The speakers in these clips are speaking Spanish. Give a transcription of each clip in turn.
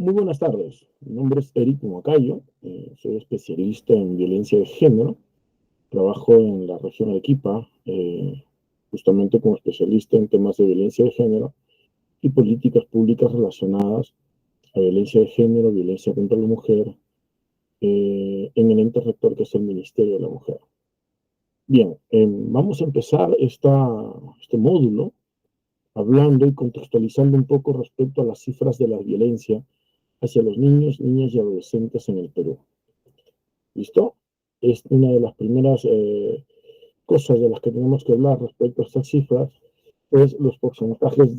Muy buenas tardes. Mi nombre es Eric Humacayo. Soy especialista en violencia de género. Trabajo en la región Arequipa, justamente como especialista en temas de violencia de género y políticas públicas relacionadas a violencia de género, violencia contra la mujer, en el ente rector que es el Ministerio de la Mujer. Bien, vamos a empezar este módulo hablando y contextualizando un poco respecto a las cifras de la violencia hacia los niños, niñas y adolescentes en el Perú. ¿Listo? Es una de las primeras cosas de las que tenemos que hablar respecto a estas cifras, es los porcentajes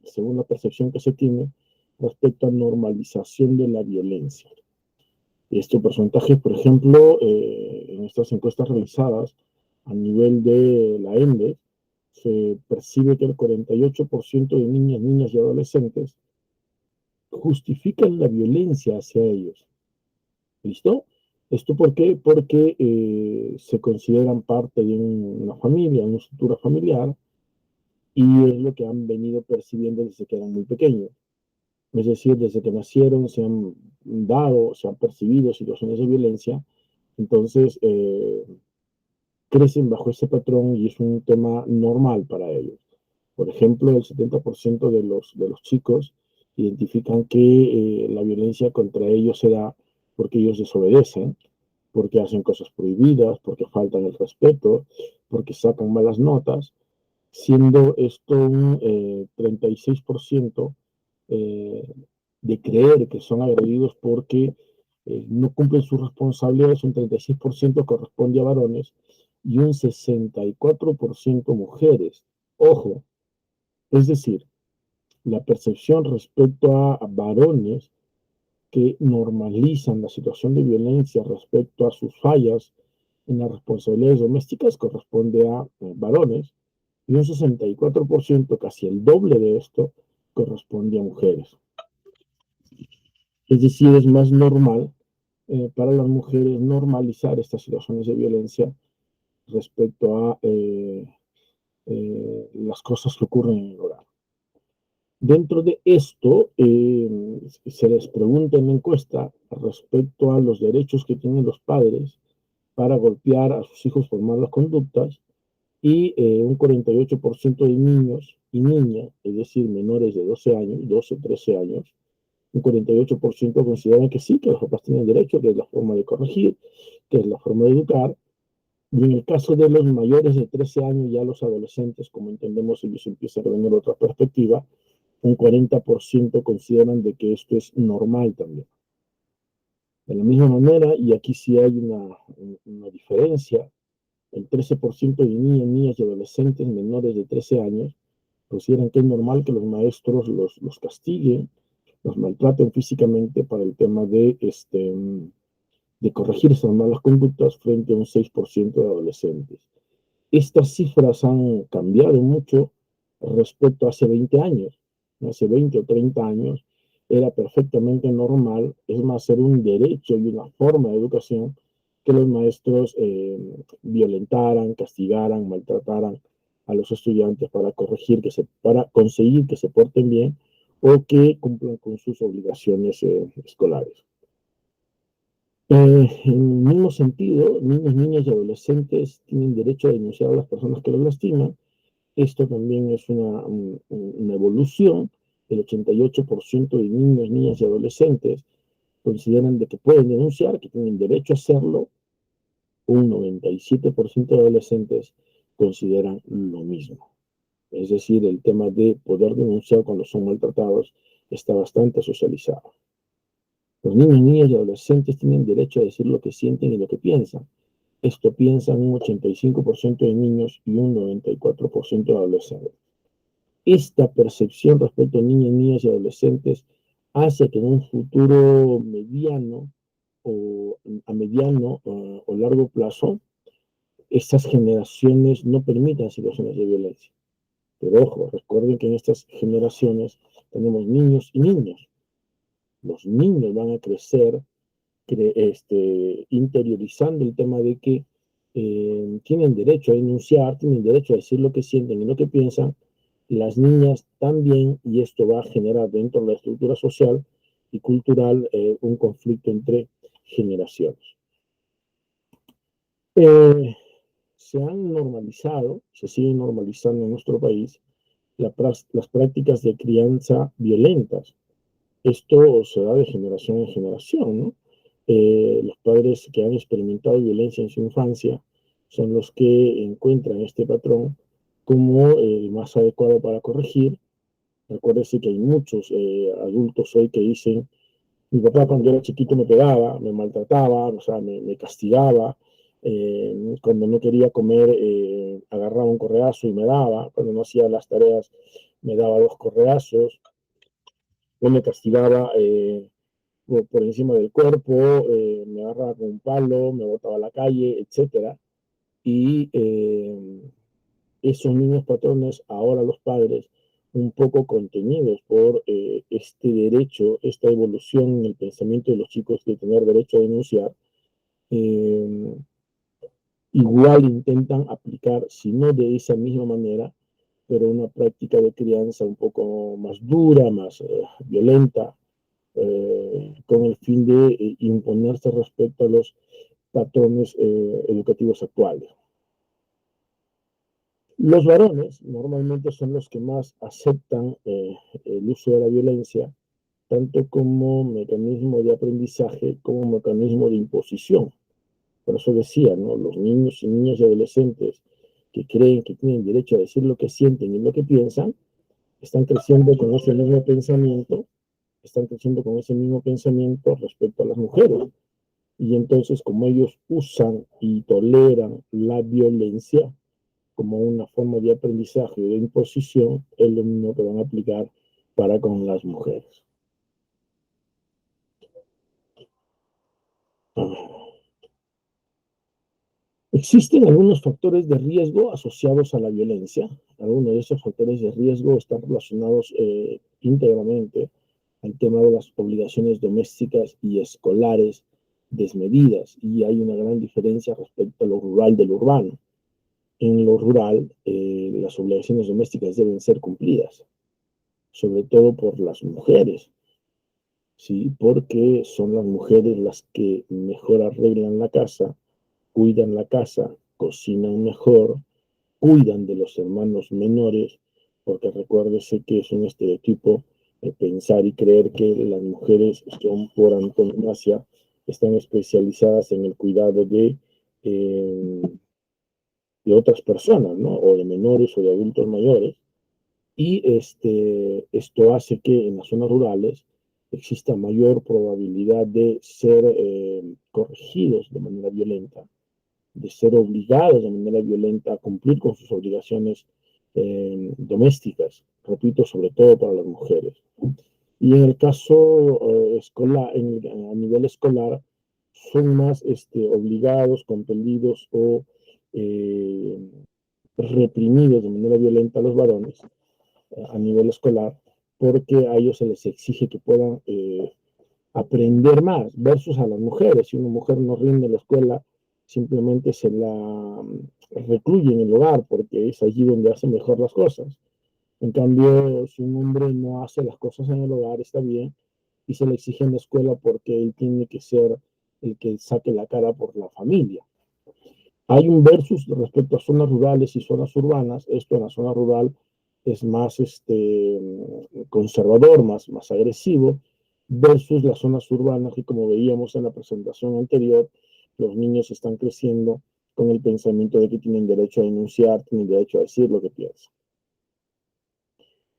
según la percepción que se tiene, respecto a normalización de la violencia. Este porcentaje, por ejemplo, en estas encuestas realizadas a nivel de la ENDE, se percibe que el 48% de niñas, niñas y adolescentes justifican la violencia hacia ellos. ¿Listo? ¿Esto por qué? Porque se consideran parte de una familia, una estructura familiar, y es lo que han venido percibiendo desde que eran muy pequeños. Es decir, desde que nacieron se han dado, se han percibido situaciones de violencia, entonces crecen bajo ese patrón y es un tema normal para ellos. Por ejemplo, el 70% de los chicos identifican que la violencia contra ellos se da porque ellos desobedecen, porque hacen cosas prohibidas, porque faltan el respeto, porque sacan malas notas, siendo esto un 36% eh, de creer que son agredidos porque no cumplen sus responsabilidades. Un 36% corresponde a varones y un 64% mujeres. Ojo, es decir, la percepción respecto a varones que normalizan la situación de violencia respecto a sus fallas en las responsabilidades domésticas corresponde a varones, y un 64%, casi el doble de esto, corresponde a mujeres. Es decir, es más normal para las mujeres normalizar estas situaciones de violencia respecto a las cosas que ocurren en el hogar. Dentro de esto, se les pregunta en la encuesta respecto a los derechos que tienen los padres para golpear a sus hijos por malas conductas, y un 48% de niños y niñas, es decir, menores de 12 años, 12, 13 años, un 48% consideran que sí, que los papás tienen derecho, que es la forma de corregir, que es la forma de educar. Y en el caso de los mayores de 13 años, ya los adolescentes, como entendemos, ellos empiezan a tener otra perspectiva, un 40% consideran de que esto es normal también. De la misma manera, y aquí sí hay una diferencia, el 13% de niñas, niñas y adolescentes menores de 13 años consideran que es normal que los maestros los castiguen, los maltraten físicamente para el tema de corregir esas malas conductas, frente a un 6% de adolescentes. Estas cifras han cambiado mucho respecto a hace 20 años. Hace 20 o 30 años era perfectamente normal, es más, era un derecho y una forma de educación que los maestros violentaran, castigaran, maltrataran a los estudiantes para para conseguir que se porten bien o que cumplan con sus obligaciones escolares. En el mismo sentido, niños, niñas y adolescentes tienen derecho a denunciar a las personas que los lastiman. Esto también es una evolución. El 88% de niños, niñas y adolescentes consideran de que pueden denunciar, que tienen derecho a hacerlo. Un 97% de adolescentes consideran lo mismo. Es decir, el tema de poder denunciar cuando son maltratados está bastante socializado. Los niños, niñas y adolescentes tienen derecho a decir lo que sienten y lo que piensan. Esto piensan un 85% de niños y un 94% de adolescentes. Esta percepción respecto a niños, niñas y adolescentes hace que en un futuro mediano o a mediano o largo plazo, estas generaciones no permitan situaciones de violencia. Pero ojo, recuerden que en estas generaciones tenemos niños y niñas. Los niños van a crecer interiorizando el tema de que tienen derecho a denunciar, tienen derecho a decir lo que sienten y lo que piensan. Las niñas también, y esto va a generar dentro de la estructura social y cultural un conflicto entre generaciones. Se han normalizado, se siguen normalizando en nuestro país las prácticas de crianza violentas. Esto se da de generación en generación, ¿no? Los padres que han experimentado violencia en su infancia son los que encuentran este patrón como el más adecuado para corregir. Acuérdense que hay muchos adultos hoy que dicen, mi papá cuando era chiquito me pegaba, me maltrataba, o sea, me castigaba, cuando no quería comer agarraba un correazo y me daba, cuando no hacía las tareas me daba dos correazos, o me castigaba por encima del cuerpo, me agarraba con un palo, me botaba a la calle, etcétera. Y esos mismos patrones, ahora los padres, un poco contenidos por este derecho, esta evolución en el pensamiento de los chicos de tener derecho a denunciar, eh, igual intentan aplicar, si no de esa misma manera, pero una práctica de crianza un poco más dura, más violenta, con el fin de imponerse respecto a los patrones educativos actuales. Los varones normalmente son los que más aceptan el uso de la violencia, tanto como mecanismo de aprendizaje como mecanismo de imposición. Por eso decía, ¿no? Los niños y niñas y adolescentes que creen que tienen derecho a decir lo que sienten y lo que piensan, están creciendo con ese mismo pensamiento, respecto a las mujeres. Y entonces, como ellos usan y toleran la violencia como una forma de aprendizaje o de imposición, es lo mismo que van a aplicar para con las mujeres. Existen algunos factores de riesgo asociados a la violencia. Algunos de esos factores de riesgo están relacionados íntegramente al tema de las obligaciones domésticas y escolares desmedidas, y hay una gran diferencia respecto a lo rural del urbano. En lo rural, las obligaciones domésticas deben ser cumplidas, sobre todo por las mujeres, ¿sí? Porque son las mujeres las que mejor arreglan la casa, cuidan la casa, cocinan mejor, cuidan de los hermanos menores, porque recuérdese que es un estereotipo pensar y creer que las mujeres son por antonomasia, están especializadas en el cuidado de otras personas, ¿no? O de menores o de adultos mayores. Y esto hace que en las zonas rurales exista mayor probabilidad de ser corregidos de manera violenta, de ser obligados de manera violenta a cumplir con sus obligaciones domésticas, repito, sobre todo para las mujeres. Y en el caso escolar, a nivel escolar, son más obligados, compelidos o eh, reprimidos de manera violenta a los varones a nivel escolar, porque a ellos se les exige que puedan aprender más, versus a las mujeres. Si una mujer no rinde en la escuela, simplemente se la recluye en el hogar, porque es allí donde hace mejor las cosas. En cambio, si un hombre no hace las cosas en el hogar, está bien, y se le exige en la escuela porque él tiene que ser el que saque la cara por la familia. Hay un versus respecto a zonas rurales y zonas urbanas. Esto en la zona rural es más conservador, más agresivo, versus las zonas urbanas que, como veíamos en la presentación anterior, los niños están creciendo con el pensamiento de que tienen derecho a denunciar, tienen derecho a decir lo que piensan.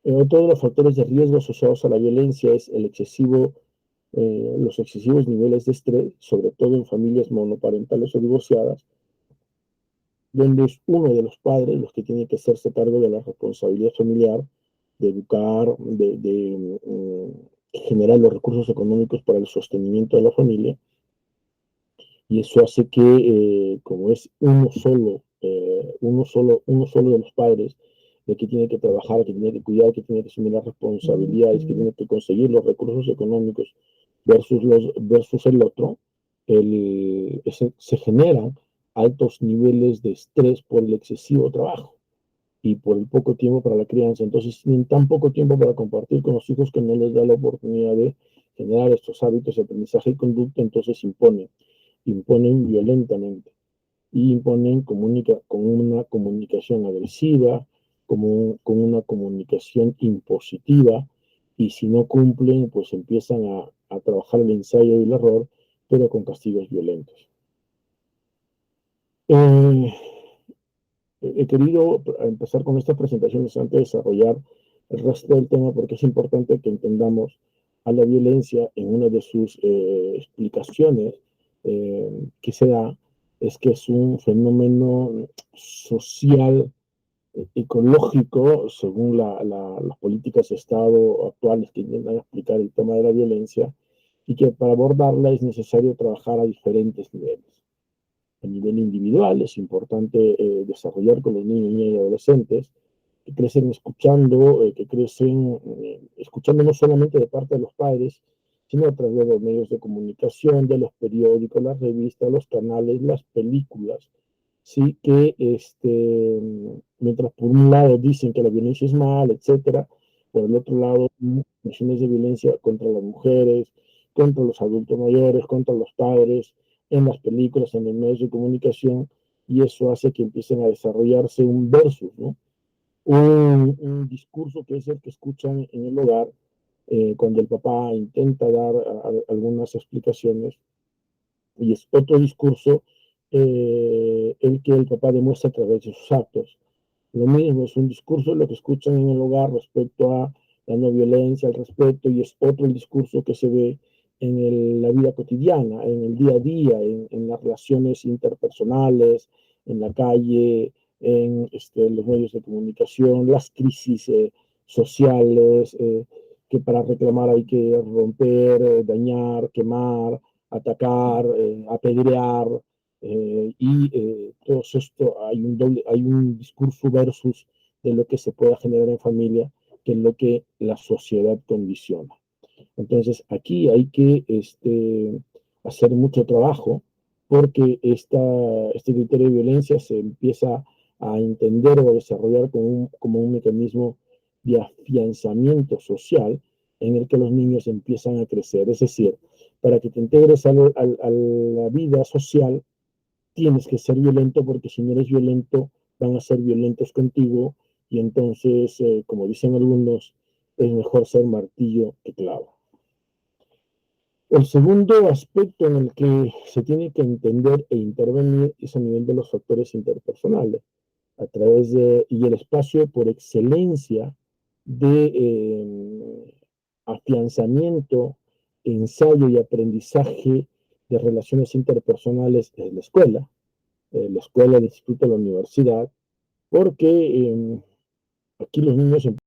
Otro de los factores de riesgo asociados a la violencia es los excesivos niveles de estrés, sobre todo en familias monoparentales o divorciadas, donde es uno de los padres los que tiene que hacerse cargo de la responsabilidad familiar, de educar, generar los recursos económicos para el sostenimiento de la familia, y eso hace que, como es uno solo de los padres, el que tiene que trabajar, que tiene que cuidar, que tiene que asumir las responsabilidades, que tiene que conseguir los recursos económicos versus el otro, se generan altos niveles de estrés por el excesivo trabajo y por el poco tiempo para la crianza. Entonces tienen tan poco tiempo para compartir con los hijos que no les da la oportunidad de generar estos hábitos de aprendizaje y conducta, entonces imponen violentamente y imponen con una comunicación agresiva, con una comunicación impositiva, y si no cumplen, pues empiezan a trabajar el ensayo y el error, pero con castigos violentos. Eh, He querido empezar con estas presentaciones antes de desarrollar el resto del tema porque es importante que entendamos a la violencia en una de sus explicaciones que se da, es que es un fenómeno social, ecológico, según las políticas de Estado actuales que intentan explicar el tema de la violencia, y que para abordarla es necesario trabajar a diferentes niveles. A nivel individual es importante desarrollar con los niños, niñas y adolescentes que crecen escuchando, escuchando no solamente de parte de los padres, sino a través de los medios de comunicación, de los periódicos, las revistas, los canales, las películas, sí que mientras por un lado dicen que la violencia es mal, etcétera, por el otro lado, acciones de violencia contra las mujeres, contra los adultos mayores, contra los padres, en las películas, en los medios de comunicación, y eso hace que empiecen a desarrollarse un versus, ¿no? Un discurso que es el que escuchan en el hogar cuando el papá intenta dar algunas explicaciones, y es otro discurso el que el papá demuestra a través de sus actos. Lo mismo, es un discurso lo que escuchan en el hogar respecto a la no violencia, el respeto, y es otro el discurso que se ve en la vida cotidiana, en el día a día, en las relaciones interpersonales, en la calle, en los medios de comunicación, las crisis sociales, que para reclamar hay que romper, dañar, quemar, atacar, apedrear, todo esto hay un discurso versus de lo que se pueda generar en familia, que es lo que la sociedad condiciona. Entonces, aquí hay que hacer mucho trabajo porque este criterio de violencia se empieza a entender o a desarrollar como un mecanismo de afianzamiento social en el que los niños empiezan a crecer. Es decir, para que te integres a la vida social, tienes que ser violento porque si no eres violento, van a ser violentos contigo, y entonces, como dicen algunos, es mejor ser martillo que clavo. El segundo aspecto en el que se tiene que entender e intervenir es a nivel de los factores interpersonales, a través y el espacio por excelencia de afianzamiento, ensayo y aprendizaje de relaciones interpersonales en la escuela, el instituto, la universidad, porque aquí los niños